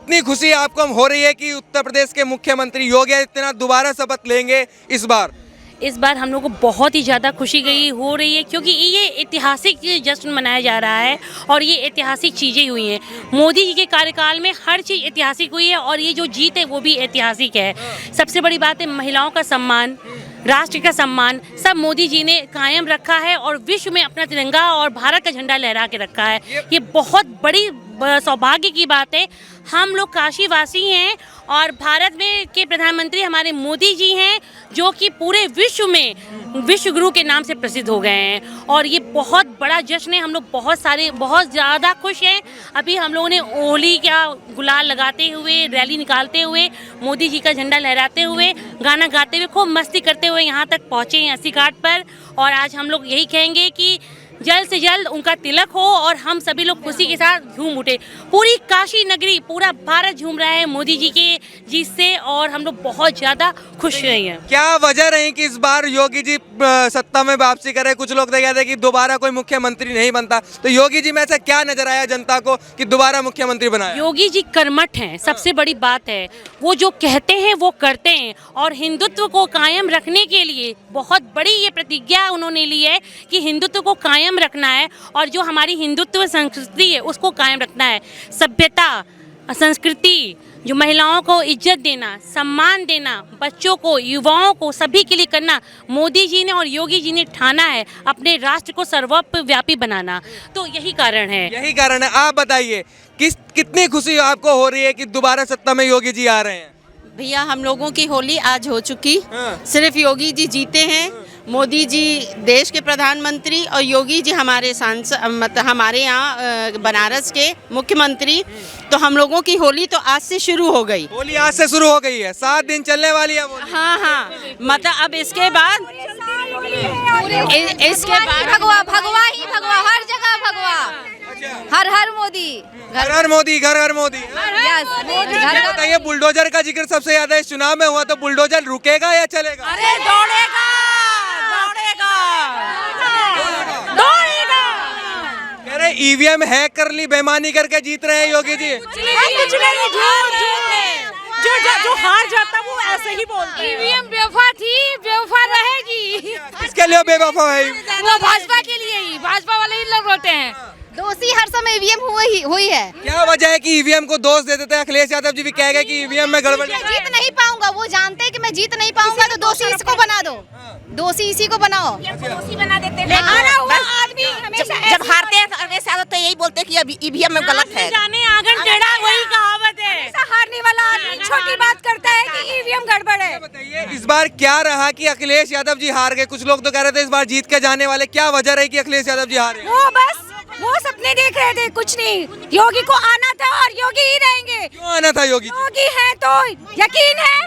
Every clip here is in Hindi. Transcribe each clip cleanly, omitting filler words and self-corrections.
कितनी खुशी आपको हो रही है कि उत्तर प्रदेश के मुख्यमंत्री योगी आदित्यनाथ दोबारा शपथ लेंगे इस बार? इस बार हम लोग को बहुत ही ज़्यादा खुशी गई हो रही है, क्योंकि ये ऐतिहासिक जश्न मनाया जा रहा है और ये ऐतिहासिक चीज़ें हुई हैं। मोदी जी के कार्यकाल में हर चीज़ ऐतिहासिक हुई है और ये जो जीत है वो भी ऐतिहासिक है। सबसे बड़ी बात है महिलाओं का सम्मान, राष्ट्र का सम्मान, सब मोदी जी ने कायम रखा है और विश्व में अपना तिरंगा और भारत का झंडा लहरा के रखा है। ये बहुत बड़ी सौभाग्य की बात है। हम लोग काशीवासी हैं और भारत में के प्रधानमंत्री हमारे मोदी जी हैं, जो कि पूरे विश्व में विश्व गुरु के नाम से प्रसिद्ध हो गए हैं और ये बहुत बड़ा जश्न है। हम लोग बहुत ज़्यादा खुश हैं। अभी हम लोगों ने होली का गुलाल लगाते हुए, रैली निकालते हुए, मोदी जी का झंडा लहराते हुए, गाना गाते हुए, खूब मस्ती करते हुए यहाँ तक पहुँचे हैं अस्सी घाट पर। और आज हम लोग यही कहेंगे कि जल्द से जल्द उनका तिलक हो और हम सभी लोग खुशी के साथ झूम उठे। पूरी काशी नगरी, पूरा भारत झूम रहा है मोदी जी के जीत से और हम लोग बहुत ज़्यादा खुश रहे हैं। क्या वजह रही कि इस बार योगी जी सत्ता में वापसी करे? कुछ लोग तो कहते हैं कि दोबारा कोई मुख्यमंत्री नहीं बनता, तो योगी जी में ऐसा क्या नजर आया जनता को कि दोबारा मुख्यमंत्री बनाया? योगी जी कर्मठ हैं, सबसे बड़ी बात है। वो जो कहते हैं वो करते हैं और हिंदुत्व को कायम रखने के लिए बहुत बड़ी ये प्रतिज्ञा उन्होंने ली है कि हिंदुत्व को कायम रखना है और जो हमारी हिंदुत्व संस्कृति है उसको कायम रखना है। सभ्यता, संस्कृति, जो महिलाओं को इज्जत देना, सम्मान देना, बच्चों को, युवाओं को, सभी के लिए करना, मोदी जी ने और योगी जी ने ठाना है अपने राष्ट्र को सर्वव्यापी बनाना। तो यही कारण है। आप बताइए कितनी खुशी आपको हो रही है कि दोबारा सत्ता में योगी जी आ रहे हैं? भैया हम लोगों की होली आज हो चुकी। हाँ। सिर्फ योगी जी जीते हैं। मोदी जी देश के प्रधानमंत्री और योगी जी हमारे सांसद, मतलब हमारे यहाँ बनारस के मुख्यमंत्री। तो हम लोगों की होली तो आज से शुरू हो गई। होली आज से शुरू हो गई है, 7 दिन चलने वाली है होली। हाँ, मतलब अब इसके बाद भगवा ही भगवा, हर जगह भगवा। हर हर मोदी, घर घर मोदी, घर घर मोदी। यस मोदी। बताइए, बुलडोजर का जिक्र सबसे ज्यादा इस चुनाव में हुआ, तो बुलडोजर रुकेगा या चलेगा? अरे दौड़ेगा, कह रहे ईवीएम हैक कर ली, बेईमानी करके जीत रहे हैं योगी जी। जो हार जाता वो ऐसे ही बोलता है। ईवीएम बेवफा थी, बेवफा रहेगी। किसके लिए बेवफा है? वो भाजपा के लिए ही, भाजपा वाले ही लोग होते हैं। दोषी हर समय ईवीएम हुई है। क्या वजह है कि ईवीएम को दोष दे देते हैं? अखिलेश यादव जी भी कह गए कि ईवीएम में गड़बड़। मैं जीत नहीं पाऊंगा, वो जानते हैं कि मैं जीत नहीं पाऊंगा, तो दोषी इसको बना दो, दोषी इसी को बनाओ। दोषी बना देते हैं। जब हारते हैं तो यही बोलते हैं कि अब ईवीएम में गलत है। जाने आंगन टेढ़ा, वही कहावत है। हारने वाला आदमी छोटी बात करता है कि ईवीएम गड़बड़ है। बताइए, इस बार क्या रहा कि अखिलेश यादव जी हार गए? कुछ लोग तो कह रहे थे इस बार जीत के जाने वाले। क्या वजह रही कि अखिलेश यादव जी हारे? वो सपने देख रहे थे, कुछ नहीं। योगी को आना था और योगी ही रहेंगे। क्यों आना था योगी? योगी है तो यकीन है,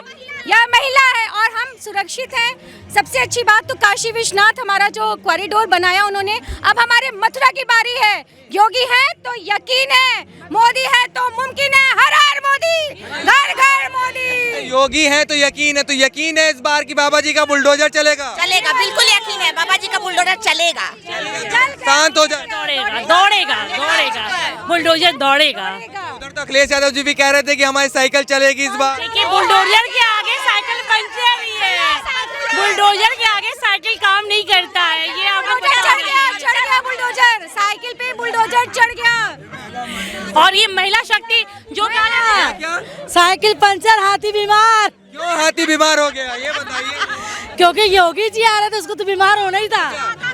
यह महिला है और हम सुरक्षित हैं। सबसे अच्छी बात तो काशी विश्वनाथ हमारा जो कॉरिडोर बनाया उन्होंने, अब हमारे मथुरा की बारी है। योगी है तो यकीन है, मोदी है तो मुमकिन है। हर हर मोदी, घर घर मोदी। योगी है तो यकीन है इस बार की बाबा जी का बुलडोजर चलेगा। चलेगा, बिल्कुल यकीन है, बाबा जी का बुलडोजर चलेगा। शांत हो जाए। दौड़ेगा, बुलडोजर दौड़ेगा। उधर तो अखिलेश यादव जी भी कह रहे थे कि हमारी साइकिल चलेगी इस बार। देखिए, बुलडोजर के आगे साइकिल पंचर ही है। बुलडोजर के आगे साइकिल काम नहीं करता है। ये आपको चढ़ गया बुलडोजर, साइकिल पे बुलडोजर चढ़ गया। और ये महिला शक्ति जो क्या? साइकिल पंचर, हाथी बीमार। क्यों हाथी बीमार हो गया, ये बताइए। क्योंकि योगी जी आ रहे थे, उसको तो बीमार होना ही था।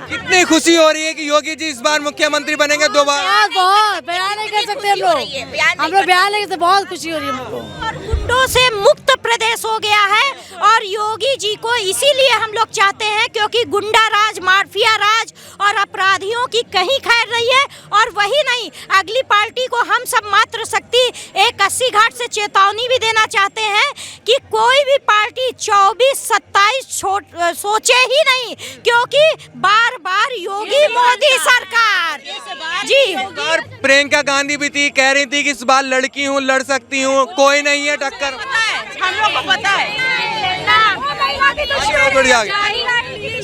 कितनी खुशी हो रही है कि योगी जी इस बार मुख्यमंत्री बनेंगे दोबारा? बहुत बयान नहीं कर सकते हम लोग बयान नहीं करते। बहुत खुशी हो रही है हमको। गुंडों से मुक्त प्रदेश हो गया है और योगी जी को इसीलिए हम लोग चाहते हैं क्योंकि गुंडा राज, माफिया राज और अपराधियों की कहीं खैर नहीं है। और वही नहीं, अगली पार्टी को हम सब मात्र शक्ति एक 80 घाट से चेतावनी भी देना चाहते हैं कि कोई भी पार्टी 24-27 सोचे ही नहीं, क्योंकि बार बार योगी मोदी सरकार जी। प्रियंका गांधी भी थी, कह रही थी कि इस बार लड़की हूँ, लड़ सकती हूँ, कोई नहीं है टक्कर। हम लोग को पता है। थोड़ी आगे।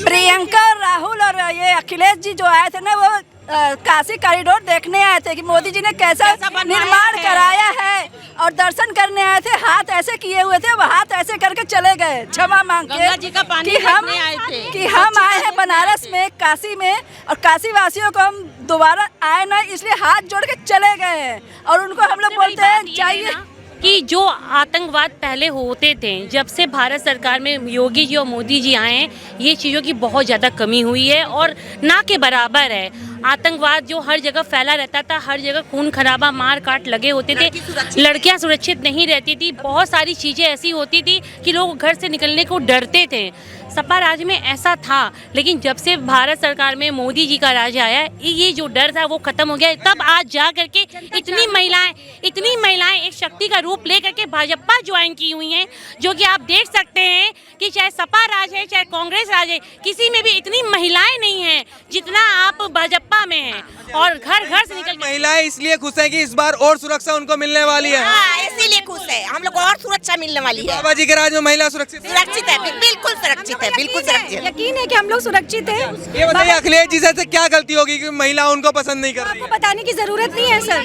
प्रियंका, राहुल और ये अखिलेश जी जो आए थे ना, वो काशी कॉरिडोर देखने आए थे कि मोदी जी ने कैसा निर्माण कराया है, और दर्शन करने आए थे। हाथ ऐसे किए हुए थे, वो हाथ ऐसे करके चले गए क्षमा मांग गंगा जी का पानी देखने आए थे। कि हम आए हैं बनारस में, काशी में, और काशी वासियों को हम दोबारा आए ना, इसलिए हाथ जोड़ के चले गए हैं। और उनको हम लोग बोलते हैं चाहिए कि जो आतंकवाद पहले होते थे, जब से भारत सरकार में योगी जी और मोदी जी आए हैं, ये चीज़ों की बहुत ज़्यादा कमी हुई है और ना के बराबर है। आतंकवाद जो हर जगह फैला रहता था, हर जगह खून खराबा मार काट लगे होते थे, लड़कियां सुरक्षित नहीं रहती थी, बहुत सारी चीज़ें ऐसी होती थी कि लोग घर से निकलने को डरते थे। सपा राज में ऐसा था, लेकिन जब से भारत सरकार में मोदी जी का राज आया, ये जो डर था वो खत्म हो गया। तब आज जा करके इतनी महिलाएं एक शक्ति का रूप ले करके भाजपा ज्वाइन की हुई हैं, जो कि आप देख सकते हैं कि चाहे सपा राज है चाहे कांग्रेस राज है, किसी में भी इतनी महिलाएं नहीं हैं जितना आप भाजपा में हैं। और घर घर से निकल महिलाएं इसलिए खुश हैं कि इस बार और सुरक्षा उनको मिलने वाली है। इसीलिए खुश है, हम लोग को और सुरक्षा मिलने वाली है। बाबा जी के राज में महिला सुरक्षित है, बिल्कुल सुरक्षित है, बिल्कुल सुरक्षित। यकीन है कि हम लोग सुरक्षित हैं। ये बताइए अखिलेश जी से क्या गलती होगी कि महिला उनको पसंद नहीं कर रही? आपको बताने की जरूरत नहीं है सर।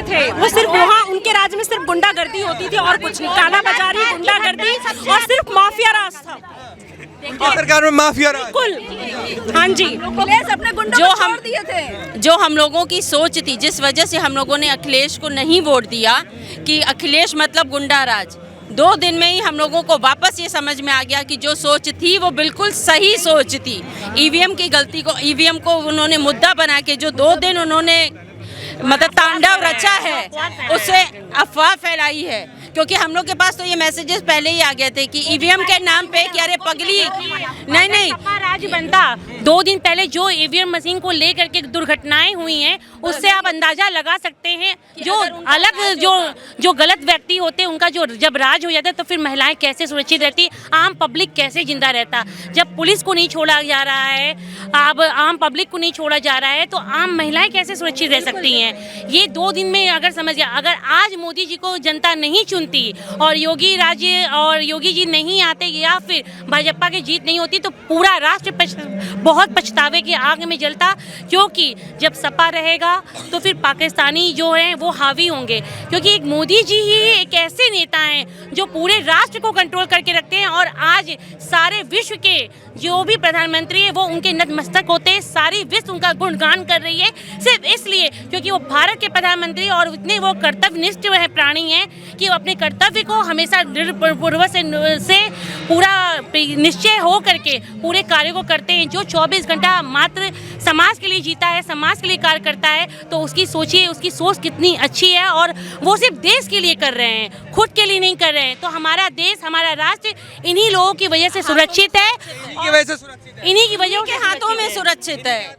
थे वो सिर्फ वहाँ उनके राज में सिर्फ गुंडागर्दी होती थी और कुछ नहीं, काला बाजारी, गुंडागर्दी और सिर्फ माफिया राज था। सरकार में माफिया राज। बिल्कुल, हाँ जी। अपने गुंडों को छोड़ दिए थे। जो हम लोगों की सोच थी, जिस वजह से हम लोगों ने अखिलेश को नहीं वोट दिया कि अखिलेश मतलब गुंडा राज, 2 दिन में ही हम लोगों को वापस ये समझ में आ गया कि जो सोच थी वो बिल्कुल सही सोच थी। ईवीएम की गलती को, ईवीएम को उन्होंने मुद्दा बना के जो 2 दिन उन्होंने मतलब तांडव रचा है, उससे अफवाह फैलाई है। क्योंकि हम लोग के पास तो ये मैसेजेस पहले ही आ गए थे कि ईवीएम के नाम पे कि अरे पगली नहीं राज बनता। 2 दिन पहले जो ईवीएम मशीन को लेकर के दुर्घटनाएं हुई हैं, उससे आप अंदाजा लगा सकते हैं जो अलग जो गलत व्यक्ति होते हैं उनका जो जब राज हो जाता है तो फिर महिलाएं कैसे सुरक्षित रहती, आम पब्लिक कैसे जिंदा रहता। जब पुलिस को नहीं छोड़ा जा रहा है, अब आम पब्लिक को नहीं छोड़ा जा रहा है, तो आम महिलाएं कैसे सुरक्षित रह सकती हैं? ये 2 दिन में अगर समझ गया, अगर आज मोदी जी को जनता नहीं चुनती और योगी जी नहीं आते या फिर भाजपा की जीत नहीं होती, तो पूरा राष्ट्र बहुत पछतावे की आग में जलता। क्योंकि जब सपा रहेगा तो फिर पाकिस्तानी जो हैं वो हावी होंगे, क्योंकि एक मोदी जी ही एक ऐसे नेता हैं जो पूरे राष्ट्र को कंट्रोल करके रखते हैं। और आज सारे विश्व के जो भी प्रधानमंत्री है वो उनके नतमस्तक होते हैं, सारी विश्व उनका गुणगान कर रही है, सिर्फ इसलिए क्योंकि वो भारत के प्रधानमंत्री और इतने वो कर्तव्यनिष्ठ है प्राणी हैं कि वो अपने कर्तव्य को हमेशा दृढ़पूर्वक से पूरा निश्चय हो करके पूरे कार्य को करते हैं। जो 24 घंटा मात्र समाज के लिए जीता है, समाज के लिए कार्य करता है, तो उसकी सोचिए, उसकी सोच कितनी अच्छी है। और वो सिर्फ देश के लिए कर रहे हैं, खुद के लिए नहीं कर रहे हैं। तो हमारा देश, हमारा राष्ट्र इन्हीं लोगों की वजह से सुरक्षित है, इन्हीं की वजह के हाथों में सुरक्षित है।